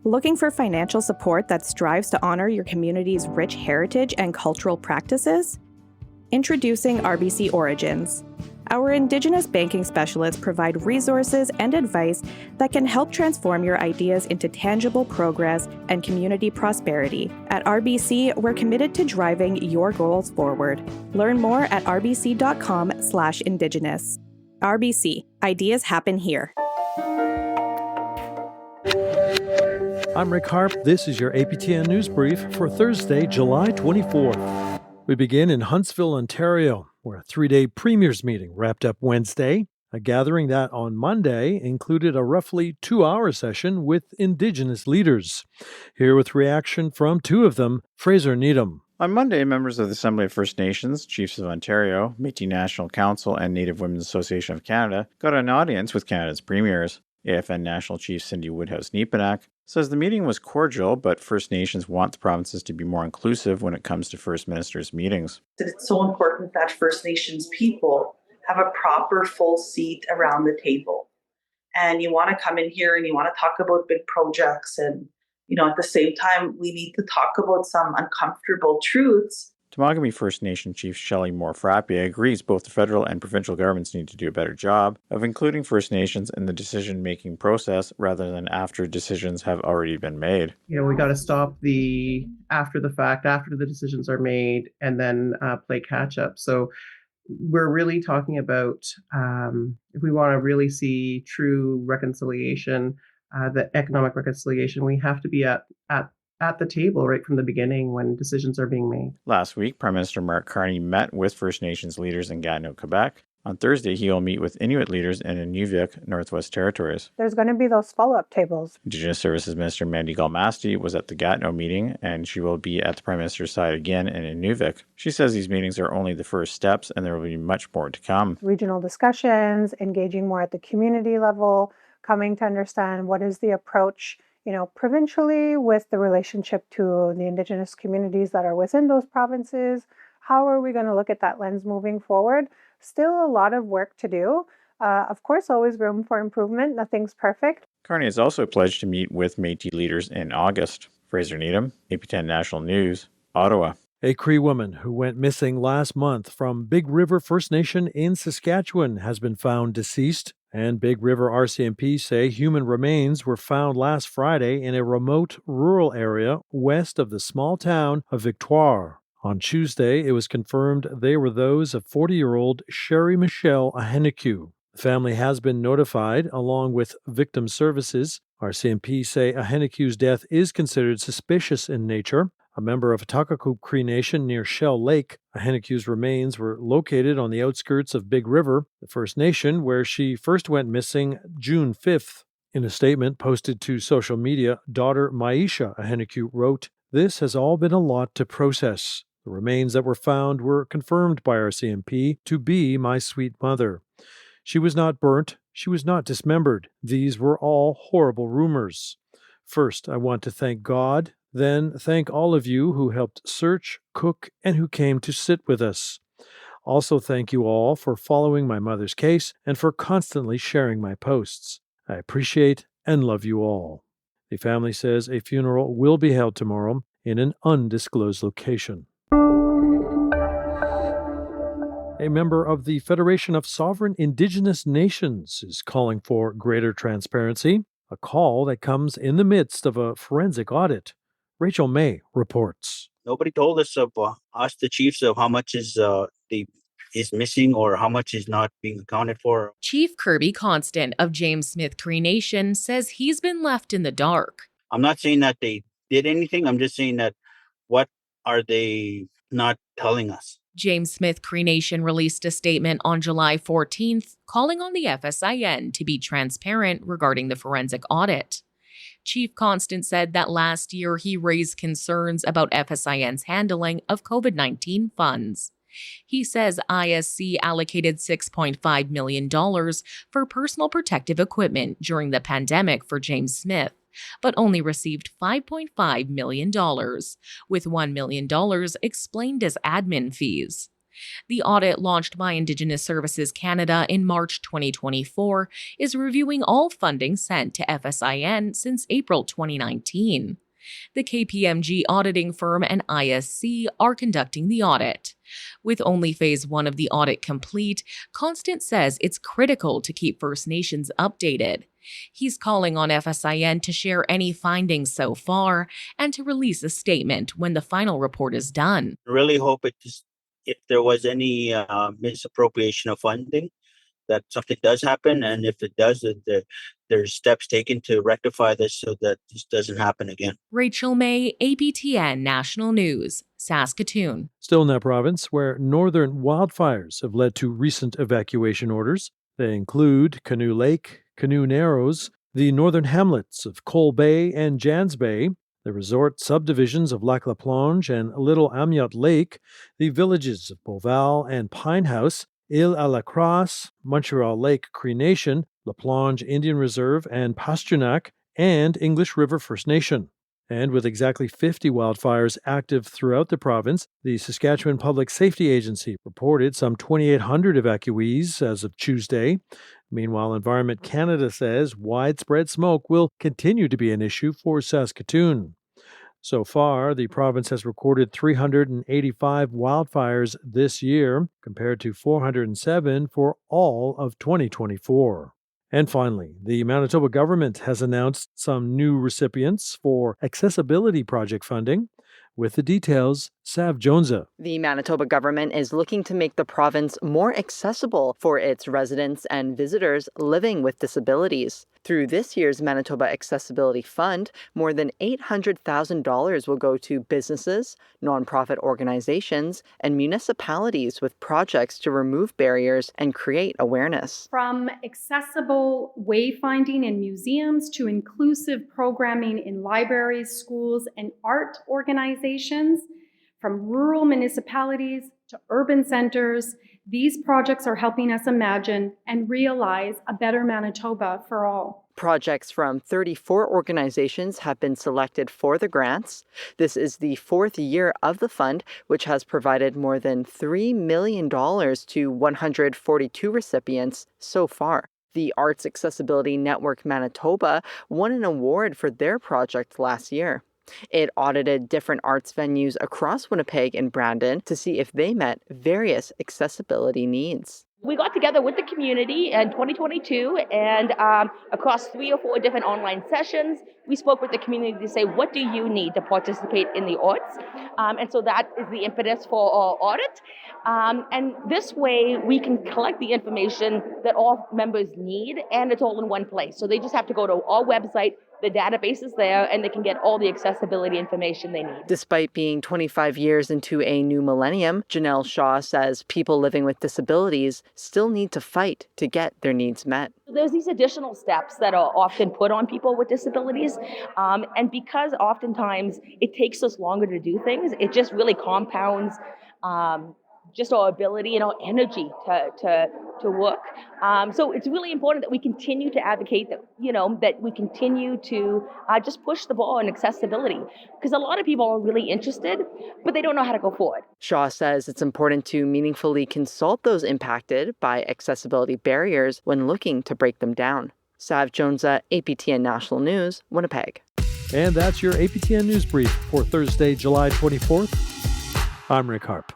Looking for financial support that strives to honor your community's rich heritage and cultural practices? Introducing RBC Origins. Our Indigenous banking specialists provide resources and advice that can help transform your ideas into tangible progress and community prosperity. At RBC, we're committed to driving your goals forward. Learn more at rbc.com/Indigenous. RBC, ideas happen here. I'm Rick Harp. This is your APTN News Brief for Thursday, July 24th. We begin in Huntsville, Ontario, where a three-day premiers meeting wrapped up Wednesday. A gathering that on Monday included a roughly 2-hour session with Indigenous leaders. Here with reaction from two of them, Fraser Needham. On Monday, members of the Assembly of First Nations, Chiefs of Ontario, Métis National Council, and Native Women's Association of Canada got an audience with Canada's premiers. AFN National Chief Cindy Woodhouse-Neepanak says the meeting was cordial, but First Nations want the provinces to be more inclusive when it comes to First Ministers' meetings. It's so important that First Nations people have a proper full seat around the table. And you want to come in here and you want to talk about big projects. And, at the same time, we need to talk about some uncomfortable truths. Temagami First Nation Chief Shelley Moore-Frappé agrees both the federal and provincial governments need to do a better job of including First Nations in the decision-making process rather than after decisions have already been made. We got to stop the after the fact, after the decisions are made, and then play catch-up. So we're really talking about if we want to really see true reconciliation, the economic reconciliation, we have to be at the table right from the beginning when decisions are being made. Last week, Prime Minister Mark Carney met with First Nations leaders in Gatineau, Quebec. On Thursday, he will meet with Inuit leaders in Inuvik, Northwest Territories. There's going to be those follow-up tables. Indigenous Services Minister Mandy Galmasti was at the Gatineau meeting, and she will be at the Prime Minister's side again in Inuvik. She says these meetings are only the first steps, and there will be much more to come. Regional discussions, engaging more at the community level, coming to understand what is the approach provincially with the relationship to the Indigenous communities that are within those provinces. How are we going to look at that lens moving forward? Still a lot of work to do. Of course, always room for improvement. Nothing's perfect. Carney has also pledged to meet with Métis leaders in August. Fraser Needham, APTN National News, Ottawa. A Cree woman who went missing last month from Big River First Nation in Saskatchewan has been found deceased. And Big River RCMP say human remains were found last Friday in a remote rural area west of the small town of Victoire. On Tuesday, it was confirmed they were those of 40-year-old Sherry Michelle Ahenakew. The family has been notified, along with victim services. RCMP say Ahenakew's death is considered suspicious in nature. A member of Takakoop Cree Nation near Shell Lake, Ahenakew's remains were located on the outskirts of Big River, the First Nation, where she first went missing June 5th. In a statement posted to social media, daughter Maisha Ahenakew wrote, "This has all been a lot to process. The remains that were found were confirmed by RCMP to be my sweet mother. She was not burnt. She was not dismembered. These were all horrible rumors. First, I want to thank God. Then thank all of you who helped search, cook, and who came to sit with us. Also thank you all for following my mother's case and for constantly sharing my posts. I appreciate and love you all." The family says a funeral will be held tomorrow in an undisclosed location. A member of the Federation of Sovereign Indigenous Nations is calling for greater transparency, a call that comes in the midst of a forensic audit. Rachel May reports. Nobody told us the chiefs, of how much is missing or how much is not being accounted for. Chief Kirby Constant of James Smith Cree Nation says he's been left in the dark. I'm not saying that they did anything. I'm just saying that what are they not telling us? James Smith Cree Nation released a statement on July 14th calling on the FSIN to be transparent regarding the forensic audit. Chief Constant said that last year he raised concerns about FSIN's handling of COVID-19 funds. He says ISC allocated $6.5 million for personal protective equipment during the pandemic for James Smith, but only received $5.5 million, with $1 million explained as admin fees. The audit launched by Indigenous Services Canada in March 2024 is reviewing all funding sent to FSIN since April 2019. The KPMG auditing firm and ISC are conducting the audit. With only Phase 1 of the audit complete, Constant says it's critical to keep First Nations updated. He's calling on FSIN to share any findings so far and to release a statement when the final report is done. Really hope if there was any misappropriation of funding, that something does happen, and if it does, that there's steps taken to rectify this so that this doesn't happen again. Rachel May, APTN National News, Saskatoon. Still in that province, where northern wildfires have led to recent evacuation orders. They include Canoe Lake, Canoe Narrows, the northern hamlets of Cole Bay and Jans Bay, the resort subdivisions of Lac La Plonge and Little Amiot Lake, the villages of Beauval and Pine House, Ile à la Crosse, Montreal Lake Cree Nation, La Plonge Indian Reserve and Pasternak, and English River First Nation. And with exactly 50 wildfires active throughout the province, the Saskatchewan Public Safety Agency reported some 2,800 evacuees as of Tuesday. Meanwhile, Environment Canada says widespread smoke will continue to be an issue for Saskatoon. So far, the province has recorded 385 wildfires this year, compared to 407 for all of 2024. And finally, the Manitoba government has announced some new recipients for accessibility project funding. With the details, Sav Jonza. The Manitoba government is looking to make the province more accessible for its residents and visitors living with disabilities. Through this year's Manitoba Accessibility Fund, more than $800,000 will go to businesses, nonprofit organizations, and municipalities with projects to remove barriers and create awareness. From accessible wayfinding in museums to inclusive programming in libraries, schools, and art organizations, from rural municipalities to urban centers, these projects are helping us imagine and realize a better Manitoba for all. Projects from 34 organizations have been selected for the grants. This is the fourth year of the fund, which has provided more than $3 million to 142 recipients so far. The Arts Accessibility Network Manitoba won an award for their project last year. It audited different arts venues across Winnipeg and Brandon to see if they met various accessibility needs. We got together with the community in 2022 and across 3 or 4 different online sessions, we spoke with the community to say, what do you need to participate in the arts? And so that is the impetus for our audit. And this way we can collect the information that all members need, and it's all in one place. So they just have to go to our website. The database is there, and they can get all the accessibility information they need. Despite being 25 years into a new millennium, Janelle Shaw says people living with disabilities still need to fight to get their needs met. There's these additional steps that are often put on people with disabilities, and because oftentimes it takes us longer to do things, it just really compounds just our ability and our energy to work. So it's really important that we continue to advocate that, that we continue to just push the ball on accessibility, because a lot of people are really interested, but they don't know how to go forward. Shaw says it's important to meaningfully consult those impacted by accessibility barriers when looking to break them down. Sav Jonza, APTN National News, Winnipeg. And that's your APTN News Brief for Thursday, July 24th. I'm Rick Harp.